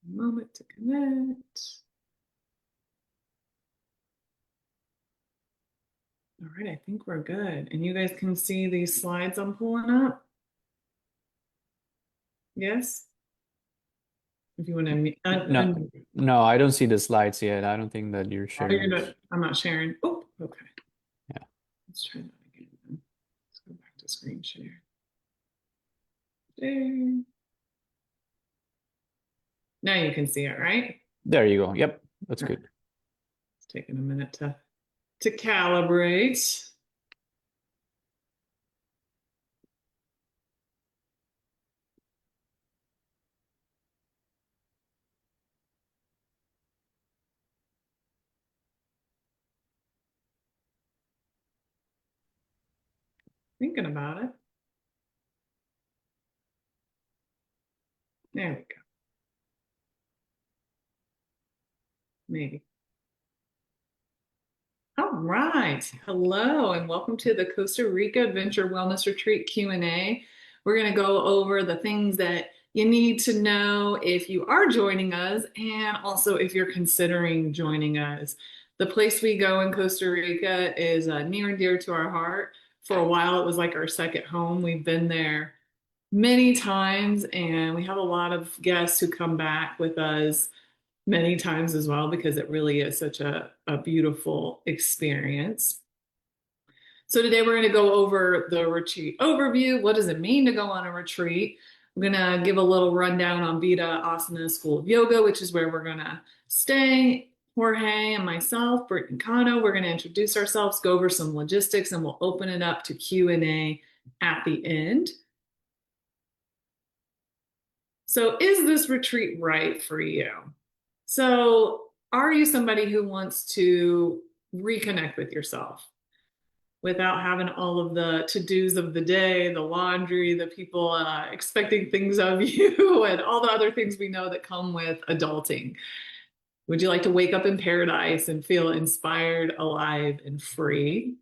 Moment to connect. All right, I think we're good. And you guys can see these slides I'm pulling up? Yes? If you want to, No, I don't see the slides yet. I don't think that you're you're sharing. not, I'm not sharing. Oh, okay. Yeah. Let's try that again. Let's go back to screen share. There. Now you can see it, right? There you go. Yep, that's All right. good. It's taking a minute to calibrate. Thinking about it. There we go. Maybe. All right. Hello and welcome to the Costa Rica Adventure Wellness Retreat Q&A. We're going to go over the things that you need to know if you are joining us and also if you're considering joining us. The place we go in Costa Rica is near and dear to our heart. For a while, it was like our second home. We've been there many times and we have a lot of guests who come back with us many times as well because it really is such a beautiful experience. So today we're going to go over the retreat overview. What does it mean to go on a retreat? I'm going to give a little rundown on Vida, Asana School of Yoga, which is where we're going to stay. Jorge and myself, Brittany Cano, we're going to introduce ourselves, go over some logistics, and we'll open it up to Q&A at the end. So is this retreat right for you? So are you somebody who wants to reconnect with yourself without having all of the to-dos of the day, the laundry, the people expecting things of you, and all the other things we know that come with adulting? Would you like to wake up in paradise and feel inspired, alive, and free?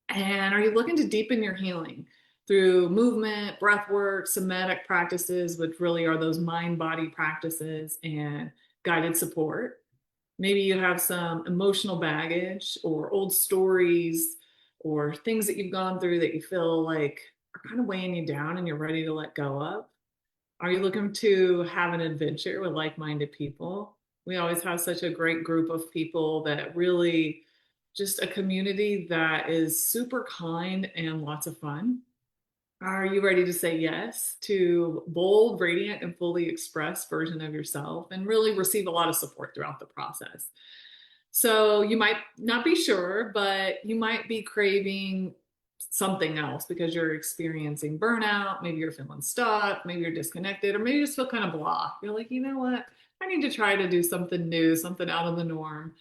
And are you looking to deepen your healing through movement, breath work, somatic practices, which really are those mind body practices, and guided support? Maybe you have some emotional baggage or old stories or things that you've gone through that you feel like are kind of weighing you down and you're ready to let go of. Are you looking to have an adventure with like minded people? We always have such a great group of people that really just a community that is super kind and lots of fun. Are you ready to say yes to bold, radiant, and fully expressed version of yourself and really receive a lot of support throughout the process? So you might not be sure, but you might be craving something else because you're experiencing burnout. Maybe you're feeling stuck. Maybe you're disconnected, or maybe you just feel kind of blah. You're like, you know what? I need to try to do something new, something out of the norm,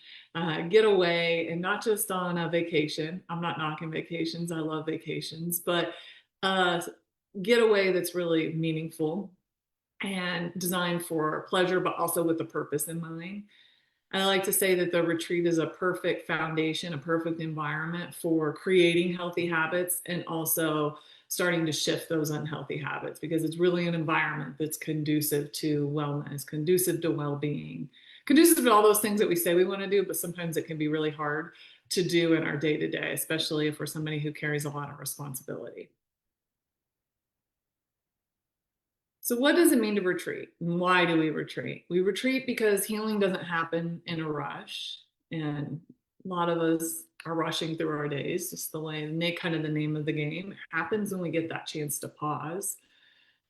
get away, and not just on a vacation. I'm not knocking vacations. I love vacations, but uh, get away that's really meaningful and designed for pleasure, but also with a purpose in mind. I like to say that the retreat is a perfect foundation, a perfect environment for creating healthy habits and also starting to shift those unhealthy habits because it's really an environment that's conducive to wellness, conducive to well being, conducive to all those things that we say we want to do, but sometimes it can be really hard to do in our day to day, especially if we're somebody who carries a lot of responsibility. So, what does it mean to retreat? Why do we retreat? We retreat because healing doesn't happen in a rush. And a lot of us are rushing through our days, just the way, kind of the name of the game. It happens when we get that chance to pause.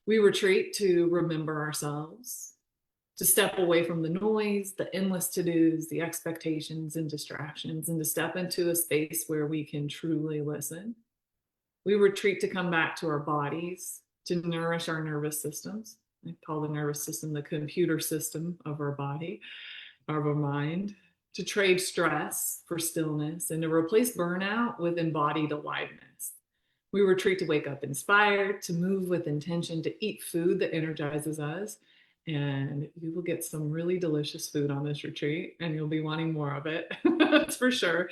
We retreat to remember ourselves, to step away from the noise, the endless to dos, the expectations and distractions, and to step into a space where we can truly listen. We retreat to come back to our bodies, to nourish our nervous systems. I call the nervous system the computer system of our body, of our mind, to trade stress for stillness and to replace burnout with embodied aliveness. We retreat to wake up inspired, to move with intention, to eat food that energizes us. And you will get some really delicious food on this retreat, and you'll be wanting more of it, that's for sure.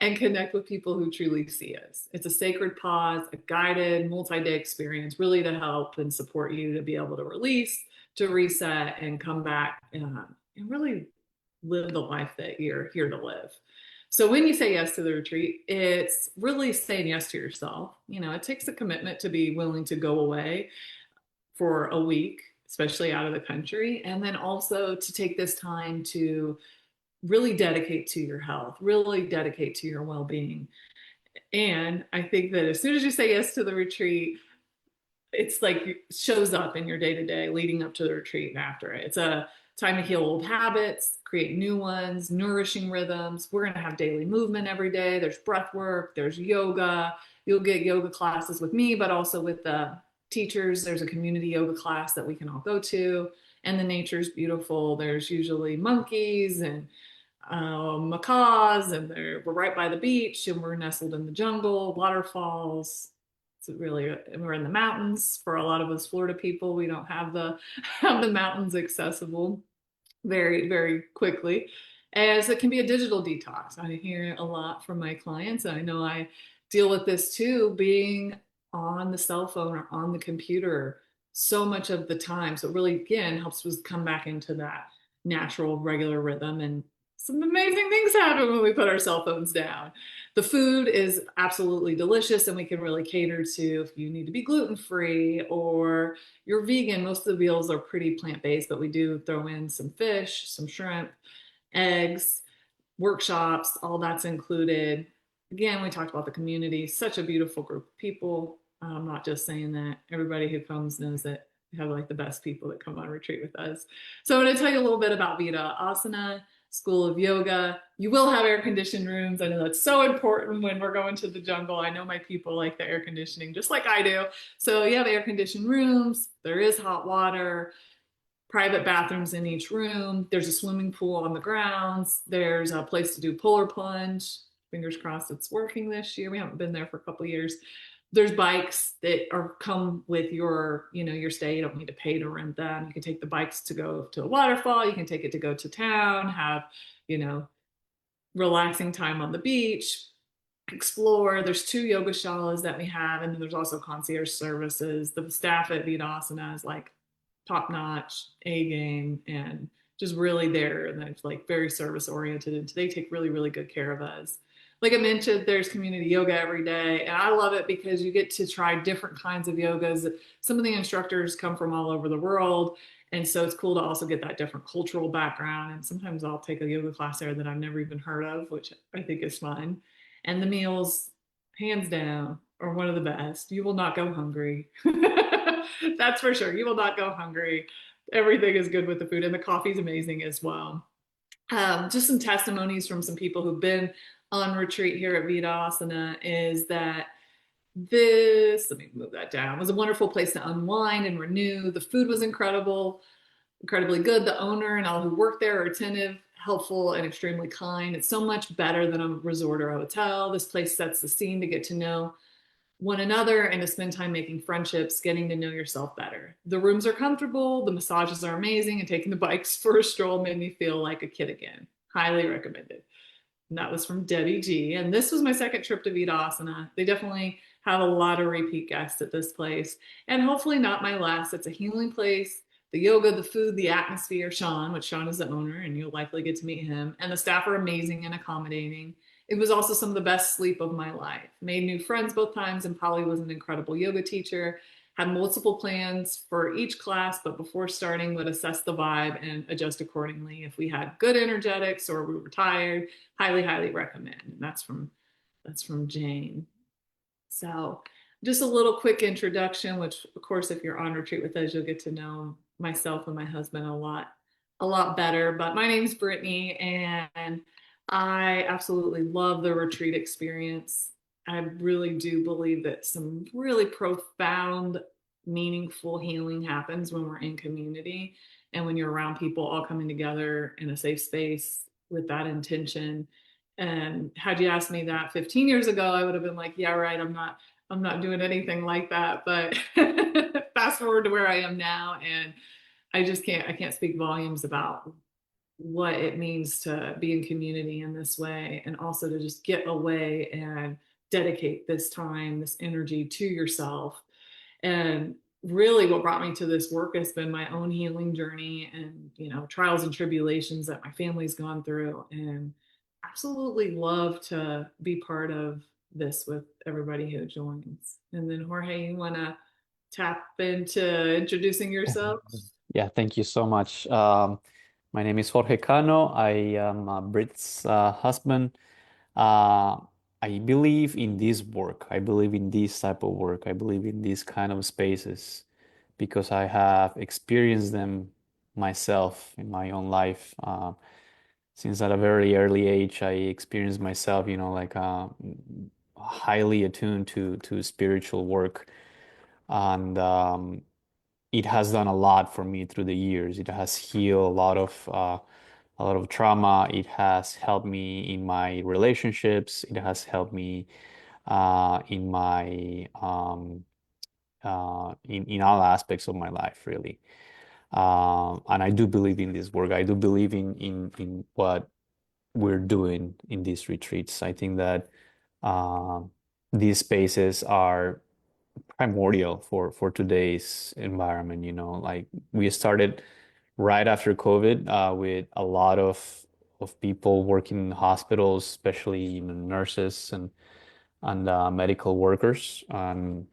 And connect with people who truly see us. It's a sacred pause, a guided multi day experience, really to help and support you to be able to release, to reset and come back and really live the life that you're here to live. So when you say yes to the retreat, it's really saying yes to yourself. You know, it takes a commitment to be willing to go away for a week, especially out of the country, and then also to take this time to really dedicate to your health, really dedicate to your well-being. And I think that as soon as you say yes to the retreat, it's like it shows up in your day to day leading up to the retreat and after it. It's a time to heal old habits, create new ones, nourishing rhythms. We're going to have daily movement every day. There's breath work, there's yoga. You'll get yoga classes with me, but also with the teachers. There's a community yoga class that we can all go to. And the nature's beautiful. There's usually monkeys and macaws, and we're right by the beach, and we're nestled in the jungle, waterfalls. It's really we're in the mountains. For a lot of us Florida people, we don't have the have the mountains accessible very quickly, as it can be a digital detox. I hear a lot from my clients. I know I deal with this too, being on the cell phone or on the computer so much of the time. So it really again helps us come back into that natural regular rhythm, and some amazing things happen when we put our cell phones down. The food is absolutely delicious, and we can really cater to if you need to be gluten free or you're vegan. Most of the meals are pretty plant based, but we do throw in some fish, some shrimp, eggs, workshops, all that's included. Again, we talked about the community, such a beautiful group of people. I'm not just saying that. Everybody who comes knows that we have like the best people that come on retreat with us. So I'm going to tell you a little bit about Vida Asana, School of Yoga. You will have air conditioned rooms. I know that's so important when we're going to the jungle. I know my people like the air conditioning just like I do. So you have air conditioned rooms. There is hot water, private bathrooms in each room. There's a swimming pool on the grounds. There's a place to do polar plunge. Fingers crossed it's working this year. We haven't been there for a couple of years. There's bikes that are come with your, you know, your stay. You don't need to pay to rent them. You can take the bikes to go to a waterfall. You can take it to go to town, have, you know, relaxing time on the beach, explore. There's 2 yoga shalas that we have, and then there's also concierge services. The staff at Vidasana is like top notch, A game, and just really there. And it's like very service oriented, and they take really good care of us. Like I mentioned, there's community yoga every day, and I love it because you get to try different kinds of yogas. Some of the instructors come from all over the world, and so it's cool to also get that different cultural background. And sometimes I'll take a yoga class there that I've never even heard of, which I think is fun. And the meals, hands down, are one of the best. You will not go hungry. That's for sure. You will not go hungry. Everything is good with the food, and the coffee is amazing as well. Just some testimonies from some people who've been on retreat here at Vidasana is that this, let me move that down, was a wonderful place to unwind and renew. The food was incredible, incredibly good. The owner and all who work there are attentive, helpful, and extremely kind. It's so much better than a resort or a hotel. This place sets the scene to get to know one another and to spend time making friendships, getting to know yourself better. The rooms are comfortable, the massages are amazing, and taking the bikes for a stroll made me feel like a kid again. Highly recommended. And that was from Debbie G. And this was my second trip to Vidasana. They definitely have a lot of repeat guests at this place, and hopefully not my last. It's a healing place. The yoga, the food, the atmosphere, Sean, which Sean is the owner, and you'll likely get to meet him. And the staff are amazing and accommodating. It was also some of the best sleep of my life. Made new friends both times, and Polly was an incredible yoga teacher. Had multiple plans for each class, but before starting would assess the vibe and adjust accordingly. If we had good energetics or we were tired, highly recommend. And that's from Jane. So just a little quick introduction, which of course, if you're on retreat with us, you'll get to know myself and my husband a lot better. But my name's Brittany, and I absolutely love the retreat experience. I really do believe that some really profound, meaningful healing happens when we're in community and when you're around people all coming together in a safe space with that intention. And had you asked me that 15 years ago, I would have been like, yeah, right, I'm not doing anything like that. But fast forward to where I am now, and I can't speak volumes about what it means to be in community in this way, and also to just get away and dedicate this time, this energy to yourself. And really what brought me to this work has been my own healing journey and, trials and tribulations that my family's gone through. And absolutely love to be part of this with everybody who joins. And then, Jorge, you want to tap into introducing yourself? Yeah, thank you so much. My name is Jorge Cano. I am Brit's husband. Uh, I believe in this work. I believe in this type of work. I believe in these kind of spaces because I have experienced them myself in my own life. Since at a very early age, I experienced myself, like highly attuned to spiritual work, and it has done a lot for me through the years. It has healed a lot of trauma. It has helped me in my relationships. It has helped me in my in all aspects of my life, really. And I do believe in this work. I do believe in what we're doing in these retreats. I think that um, these spaces are primordial for today's environment. Like we started right after COVID with a lot of people working in hospitals, especially nurses and medical workers, and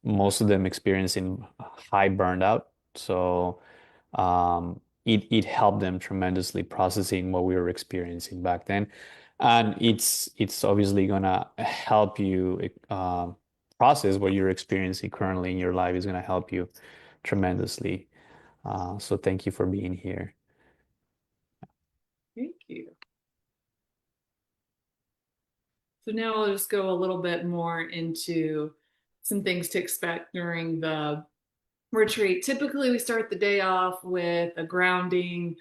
most of them experiencing high burnout. So it helped them tremendously processing what we were experiencing back then, and it's obviously gonna help you process what you're experiencing currently in your life. Is gonna help you tremendously. So thank you for being here. Thank you. So now I'll just go a little bit more into some things to expect during the retreat. Typically, we start the day off with a grounding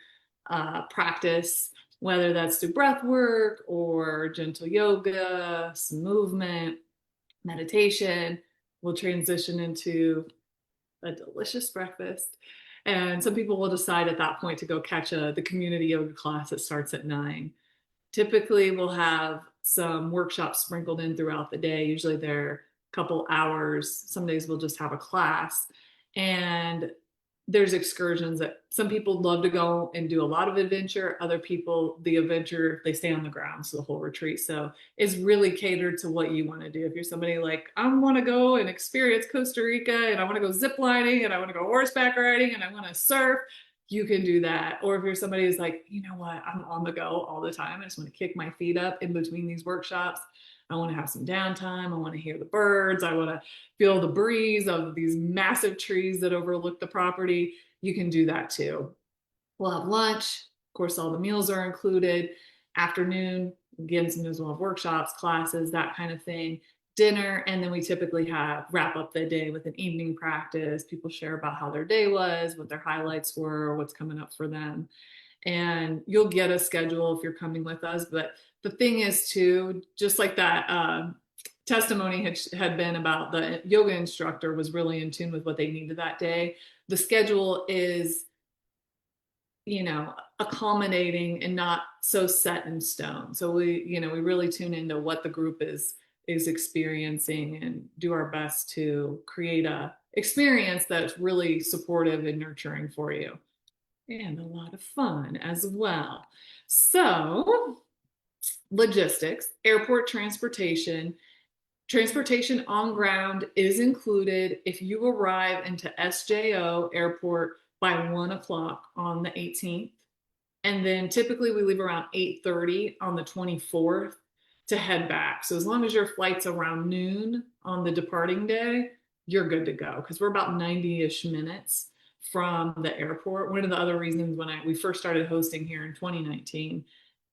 practice, whether that's through breath work or gentle yoga, some movement, meditation. We'll transition into a delicious breakfast. And some people will decide at that point to go catch the community yoga class that starts at 9. Typically, we'll have some workshops sprinkled in throughout the day. Usually they're a couple hours. Some days we'll just have a class. And there's excursions that some people love to go and do a lot of adventure. Other people, the adventure, they stay on the ground so the whole retreat. So it's really catered to what you want to do. If you're somebody like, I want to go and experience Costa Rica and I want to go zip lining and I want to go horseback riding and I want to surf, you can do that. Or if you're somebody who's like, you know what, I'm on the go all the time. I just want to kick my feet up in between these workshops. I want to have some downtime. I want to hear the birds. I want to feel the breeze of these massive trees that overlook the property. You can do that too. We'll have lunch. Of course, all the meals are included. Afternoon, again, sometimes we'll have workshops, classes, that kind of thing. Dinner, and then we typically have wrap up the day with an evening practice. People share about how their day was, what their highlights were, what's coming up for them. And you'll get a schedule if you're coming with us. But the thing is, too, just like that testimony had been about the yoga instructor was really in tune with what they needed that day. The schedule is, accommodating and not so set in stone. So we really tune into what the group is experiencing and do our best to create a experience that's really supportive and nurturing for you and a lot of fun as well. So, logistics, airport transportation. Transportation on ground is included if you arrive into SJO airport by 1 o'clock on the 18th. And then typically we leave around 8:30 on the 24th to head back. So as long as your flight's around noon on the departing day, you're good to go because we're about 90-ish minutes from the airport. One of the other reasons when we first started hosting here in 2019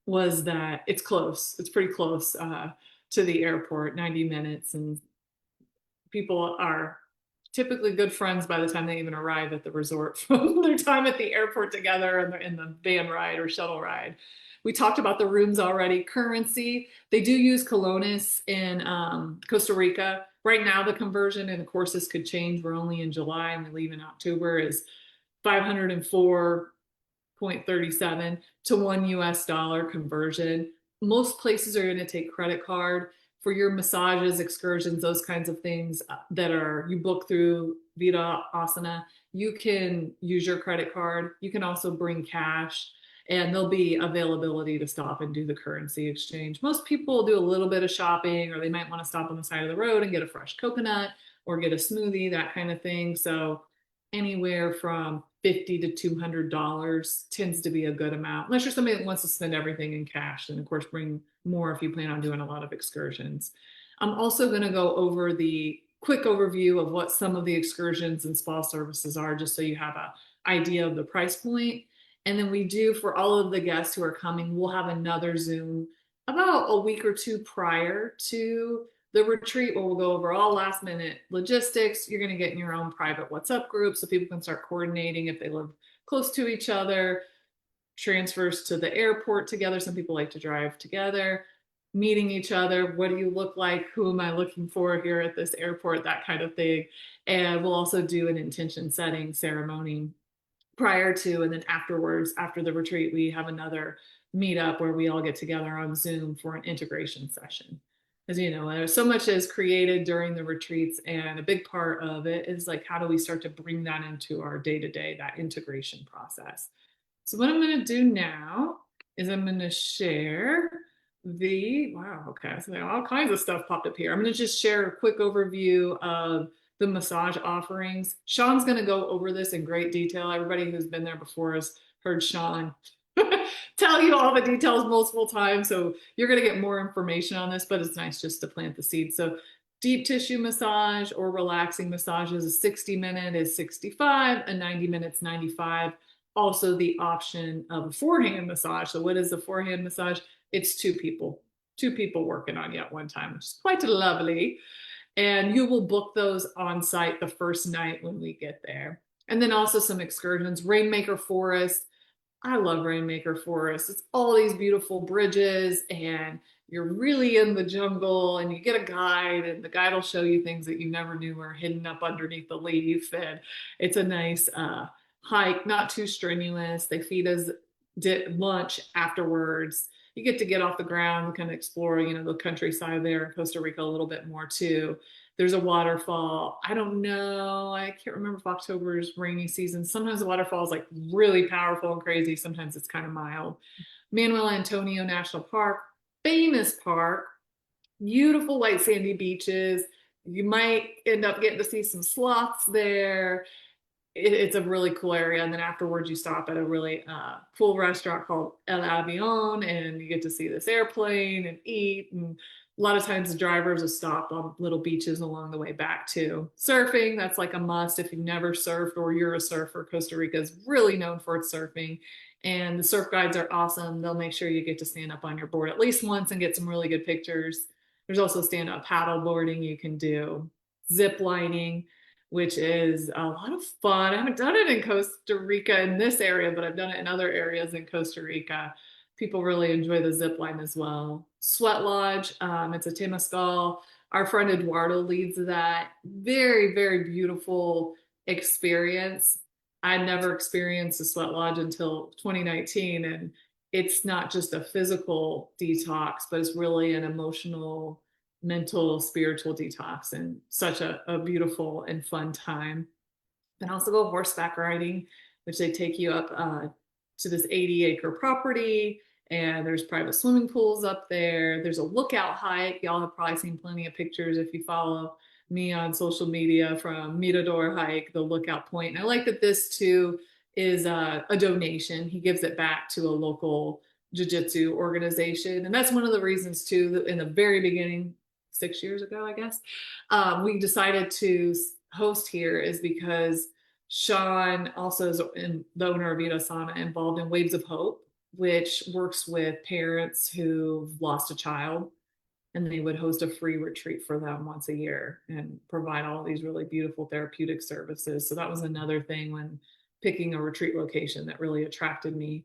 was that it's close. It's pretty close to the airport, 90 minutes, and people are typically good friends by the time they even arrive at the resort from their time at the airport together in the van ride or shuttle ride. We talked about the rooms already. Currency, they do use colones in Costa Rica. Right now, the conversion, and of course, this could change. We're only in July and we leave in October, is 504.37 to $1 conversion. Most places are going to take credit card. for your massages, excursions, those kinds of things that are you book through Vida Asana, you can use your credit card. You can also bring cash, and there'll be availability to stop and do the currency exchange. Most people do a little bit of shopping, or they might want to stop on the side of the road and get a fresh coconut or get a smoothie, that kind of thing. So anywhere from $50 to $200 tends to be a good amount, unless you're somebody that wants to spend everything in cash. And of course, bring more if you plan on doing a lot of excursions. I'm also going to go over the quick overview of what some of the excursions and spa services are, just so you have an idea of the price point. And then we do, for all of the guests who are coming, we'll have another Zoom about a week or two prior to the retreat, where we'll go over all last minute logistics. You're going to get in your own private WhatsApp group so people can start coordinating if they live close to each other, transfers to the airport together. Some people like to drive together, meeting each other. What do you look like? Who am I looking for here at this airport? That kind of thing. And we'll also do an intention setting ceremony prior to, and then afterwards, after the retreat, we have another meetup where we all get together on Zoom for an integration session. As you know, there's so much is created during the retreats, and a big part of it is like, how do we start to bring that into our day-to-day, that integration process. So what I'm going to do now is I'm going to share wow, okay, so all kinds of stuff popped up here. I'm going to just share a quick overview of the massage offerings. Sean's going to go over this in great detail. Everybody who's been there before has heard Sean tell you all the details multiple times. So you're going to get more information on this, but it's nice just to plant the seed. So deep tissue massage or relaxing massages, a 60-minute is 65, a 90 minutes 95. Also the option of a forehand massage. So what is a forehand massage? It's two people working on you at one time, which is quite lovely. And you will book those on site the first night when we get there. And then also some excursions, Rainmaker Forest. I love Rainmaker Forest. It's all these beautiful bridges, and you're really in the jungle, and you get a guide, and the guide will show you things that you never knew were hidden up underneath the leaf. And it's a nice hike, not too strenuous. They feed us lunch afterwards. You get to get off the ground, kind of explore, the countryside there in Costa Rica a little bit more too. There's a waterfall. I don't know. I can't remember if October is rainy season. Sometimes the waterfall is like really powerful and crazy. Sometimes it's kind of mild. Manuel Antonio National Park, famous park, beautiful white sandy beaches. You might end up getting to see some sloths there. It's a really cool area. And then afterwards, you stop at a really cool restaurant called El Avion, and you get to see this airplane and eat. And a lot of times the drivers will stop on little beaches along the way back too. Surfing, that's like a must if you've never surfed or you're a surfer. Costa Rica is really known for its surfing. And the surf guides are awesome. They'll make sure you get to stand up on your board at least once and get some really good pictures. There's also stand-up paddle boarding you can do, zip lining, which is a lot of fun. I haven't done it in Costa Rica in this area, but I've done it in other areas in Costa Rica. People really enjoy the zip line as well. Sweat Lodge, it's a Temescal. Our friend Eduardo leads that. Very, very beautiful experience. I never experienced a sweat lodge until 2019, and it's not just a physical detox, but it's really an emotional, mental, spiritual detox, and such a beautiful and fun time. Then also go horseback riding, which they take you up to this 80-acre property, and there's private swimming pools up there. There's a lookout hike. Y'all have probably seen plenty of pictures if you follow me on social media from Mirador hike, the lookout point. And I like that this too is a donation. He gives it back to a local jiu-jitsu organization. And that's one of the reasons too, that in the very beginning, 6 years ago, I guess, we decided to host here is because Sean also is the owner of Vida Asana, involved in Waves of Hope, which works with parents who've lost a child, and they would host a free retreat for them once a year and provide all these really beautiful therapeutic services. So that was another thing when picking a retreat location that really attracted me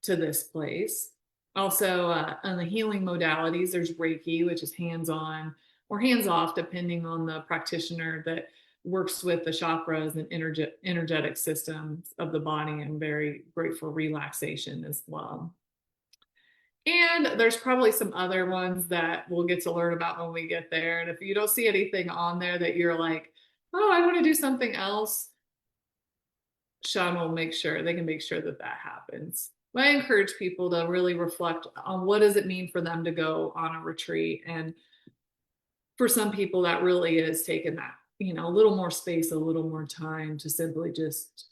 to this place. Also, on the healing modalities, there's Reiki, which is hands-on or hands-off, depending on the practitioner, that works with the chakras and energetic systems of the body, and very great for relaxation as well. And there's probably some other ones that we'll get to learn about when we get there. And if you don't see anything on there that you're like, oh, I want to do something else, Sean will make sure they can make sure that that happens. But I encourage people to really reflect on what does it mean for them to go on a retreat. And for some people, that really is taking that, a little more space, a little more time to simply just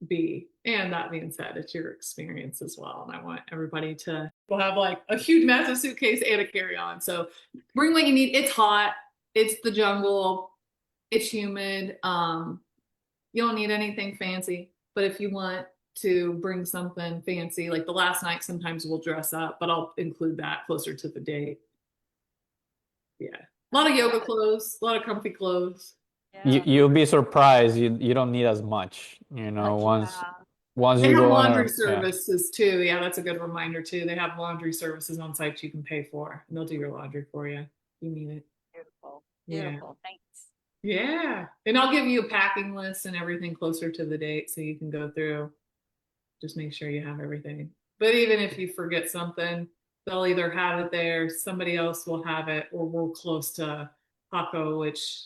be. And that being said, it's your experience as well. And I want everybody to will have like a huge massive suitcase and a carry-on. So bring what you need. It's hot, it's the jungle, it's humid. You don't need anything fancy, but if you want to bring something fancy, like the last night, sometimes we'll dress up, but I'll include that closer to the date. Yeah. A lot of yoga clothes, a lot of comfy clothes. You Yeah. you'll be surprised. You don't need as much, once Yeah. once They you have go on laundry a yeah. services too. Yeah, that's a good reminder too. They have laundry services on site you can pay for, and they'll do your laundry for you. You need it. Beautiful. Yeah. Beautiful. Thanks. Yeah. And I'll give you a packing list and everything closer to the date so you can go through. Just make sure you have everything. But even if you forget something, they'll either have it there, somebody else will have it, or we're close to Paco, which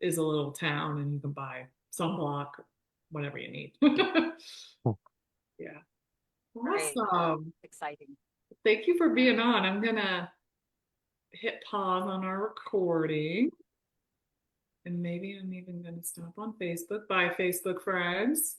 is a little town, and you can buy sunblock, whatever you need. Yeah. Great. Awesome. Exciting. Thank you for being on. I'm gonna hit pause on our recording. And maybe I'm even gonna stop on Facebook. Bye, Facebook friends.